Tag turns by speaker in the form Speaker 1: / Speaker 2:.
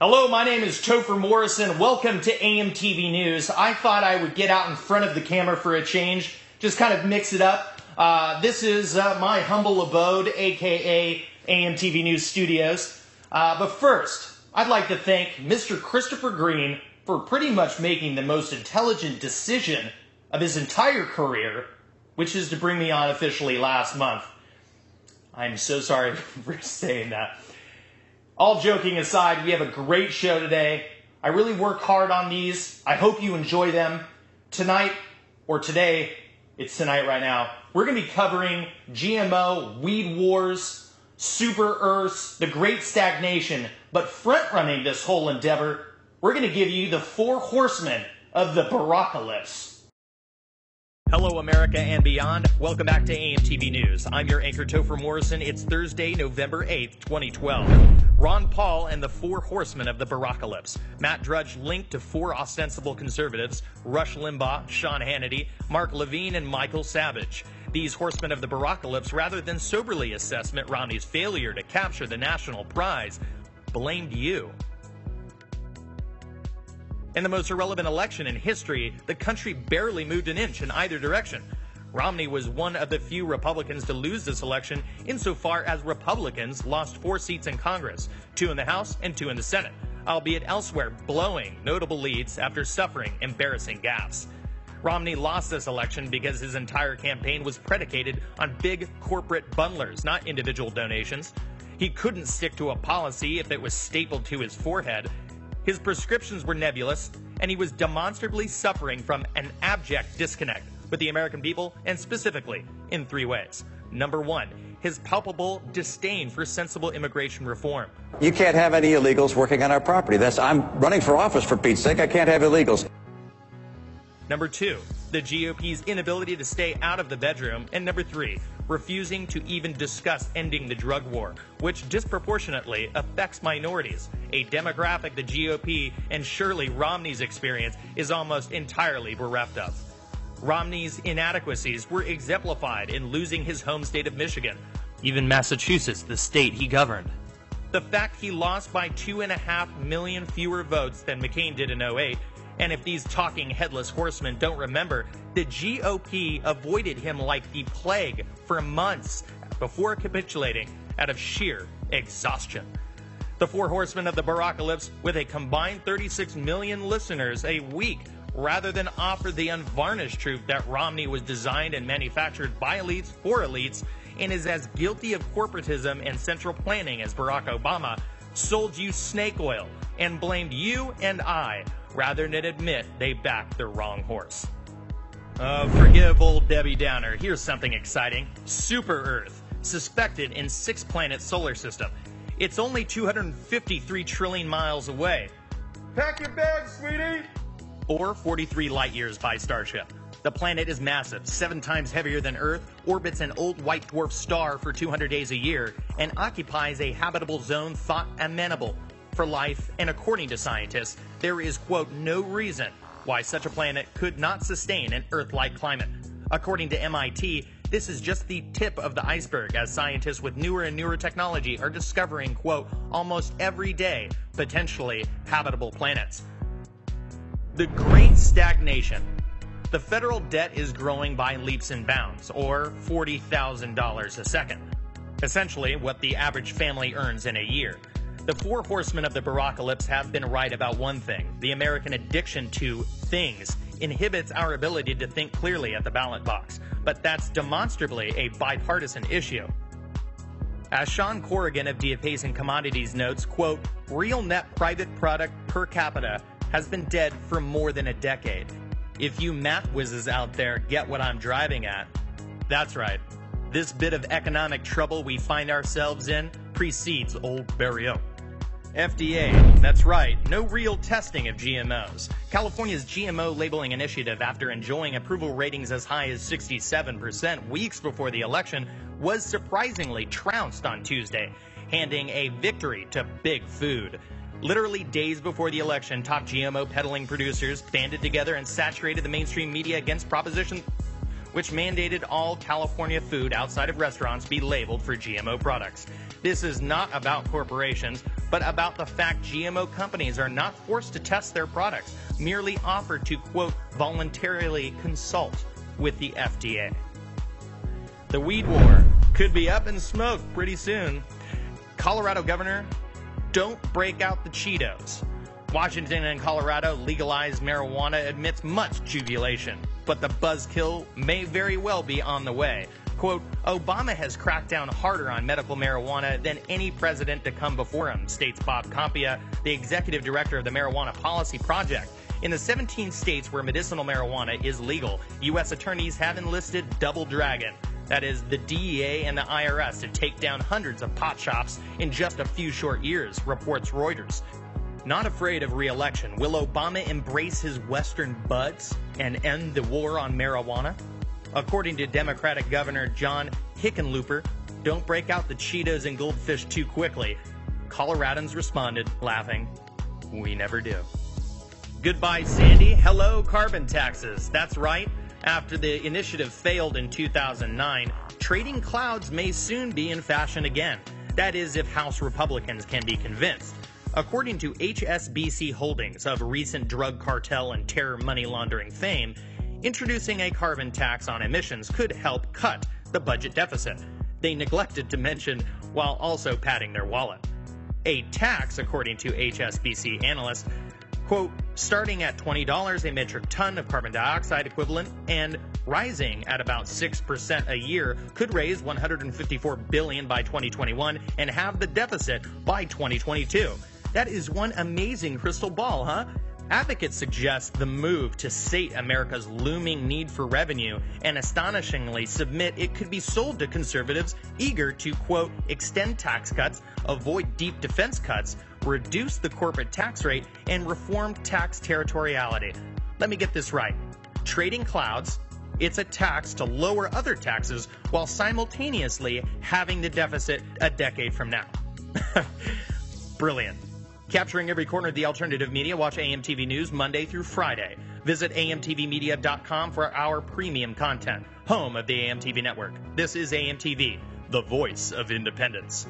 Speaker 1: Hello, my name is Topher Morrison. Welcome to AMTV News. I thought I would get out in front of the camera for a change, just kind of mix it up. This is my humble abode, aka AMTV News Studios. But first, I'd like to thank Mr. Christopher Green for pretty much making the most intelligent decision of his entire career, which is to bring me on officially last month. I'm so sorry for saying that. All joking aside, we have a great show today. I really work hard on these. I hope you enjoy them. Tonight, or today, it's tonight right now, we're going to be covering GMO, weed wars, super Earths, the great stagnation. But front-running this whole endeavor, we're going to give you the 4 horsemen of the Barackalypse. Hello, America and beyond. Welcome back to AMTV News. I'm your anchor, Topher Morrison. It's Thursday, November 8th, 2012. Ron Paul and the 4 horsemen of the Barackalypse. Matt Drudge linked to 4 ostensible conservatives: Rush Limbaugh, Sean Hannity, Mark Levine, and Michael Savage. These horsemen of the Barackalypse, rather than soberly assess Mitt Romney's failure to capture the national prize, blamed you. In the most irrelevant election in history, the country barely moved an inch in either direction. Romney was one of the few Republicans to lose this election insofar as Republicans lost 4 seats in Congress, 2 in the House and 2 in the Senate, albeit elsewhere blowing notable leads after suffering embarrassing gaffes. Romney lost this election because his entire campaign was predicated on big corporate bundlers, not individual donations. He couldn't stick to a policy if it was stapled to his forehead. His prescriptions were nebulous, and he was demonstrably suffering from an abject disconnect with the American people, and specifically in 3 ways. Number 1, his palpable disdain for sensible immigration reform.
Speaker 2: You can't have any illegals working on our property. I'm running for office, for Pete's sake. I can't have illegals.
Speaker 1: Number 2, the GOP's inability to stay out of the bedroom. And number 3, refusing to even discuss ending the drug war, which disproportionately affects minorities, a demographic the GOP and surely Romney's experience is almost entirely bereft of. Romney's inadequacies were exemplified in losing his home state of Michigan, even Massachusetts, the state he governed. The fact he lost by 2.5 million fewer votes than McCain did in 2008, and if these talking headless horsemen don't remember, the GOP avoided him like the plague for months before capitulating out of sheer exhaustion. The 4 horsemen of the Barackalypse, with a combined 36 million listeners a week, rather than offer the unvarnished truth that Romney was designed and manufactured by elites for elites and is as guilty of corporatism and central planning as Barack Obama, sold you snake oil and blamed you and I, rather than admit they backed the wrong horse. Forgive old Debbie Downer. Here's something exciting. Super Earth, suspected in 6-planet solar system. It's only 253 trillion miles away. Pack your bags, sweetie! Or 43 light years by Starship. The planet is massive, 7 times heavier than Earth, orbits an old white dwarf star for 200 days a year, and occupies a habitable zone thought amenable for life, and according to scientists, there is, quote, no reason why such a planet could not sustain an Earth-like climate. According to MIT, this is just the tip of the iceberg, as scientists with newer and newer technology are discovering, quote, almost every day, potentially habitable planets. The Great Stagnation. The federal debt is growing by leaps and bounds, or $40,000 a second. Essentially what the average family earns in a year. The 4 horsemen of the Barackalypse have been right about one thing. The American addiction to things inhibits our ability to think clearly at the ballot box. But that's demonstrably a bipartisan issue. As Sean Corrigan of DFAs and Commodities notes, quote, real net private product per capita has been dead for more than a decade. If you math whizzes out there get what I'm driving at, that's right. This bit of economic trouble we find ourselves in precedes old Barrio. FDA, that's right, no real testing of GMOs. California's GMO labeling initiative, after enjoying approval ratings as high as 67% weeks before the election, was surprisingly trounced on Tuesday, handing a victory to big food. Literally days before the election, top GMO peddling producers banded together and saturated the mainstream media against Proposition which mandated all California food outside of restaurants be labeled for GMO products. This is not about corporations. but about the fact GMO companies are not forced to test their products, merely offer to, quote, voluntarily consult with the FDA. The weed war could be up in smoke pretty soon. Colorado governor, don't break out the Cheetos. Washington and Colorado legalized marijuana amidst much jubilation, but the buzzkill may very well be on the way. Quote, Obama has cracked down harder on medical marijuana than any president to come before him, states Bob Compia, the executive director of the Marijuana Policy Project. In the 17 states where medicinal marijuana is legal, U.S. attorneys have enlisted Double Dragon. That is, the DEA and the IRS to take down hundreds of pot shops in just a few short years, reports Reuters. Not afraid of re-election, will Obama embrace his Western buds and end the war on marijuana? According to Democratic Governor John Hickenlooper, don't break out the Cheetos and goldfish too quickly. Coloradans responded, laughing, we never do. Goodbye, Sandy. Hello, carbon taxes. That's right. After the initiative failed in 2009, trading clouds may soon be in fashion again. That is, if House Republicans can be convinced. According to HSBC Holdings, of recent drug cartel and terror money laundering fame, introducing a carbon tax on emissions could help cut the budget deficit. They neglected to mention while also padding their wallet. A tax, according to HSBC analysts, quote, starting at $20 a metric ton of carbon dioxide equivalent and rising at about 6% a year, could raise $154 billion by 2021 and have the deficit by 2022. That is one amazing crystal ball, huh? Advocates suggest the move to sate America's looming need for revenue and astonishingly submit it could be sold to conservatives eager to, quote, extend tax cuts, avoid deep defense cuts, reduce the corporate tax rate, and reform tax territoriality. Let me get this right. Trading clouds, it's a tax to lower other taxes while simultaneously having the deficit a decade from now. Brilliant. Capturing every corner of the alternative media, watch AMTV News Monday through Friday. Visit amtvmedia.com for our premium content, home of the AMTV network. This is AMTV, the voice of independence.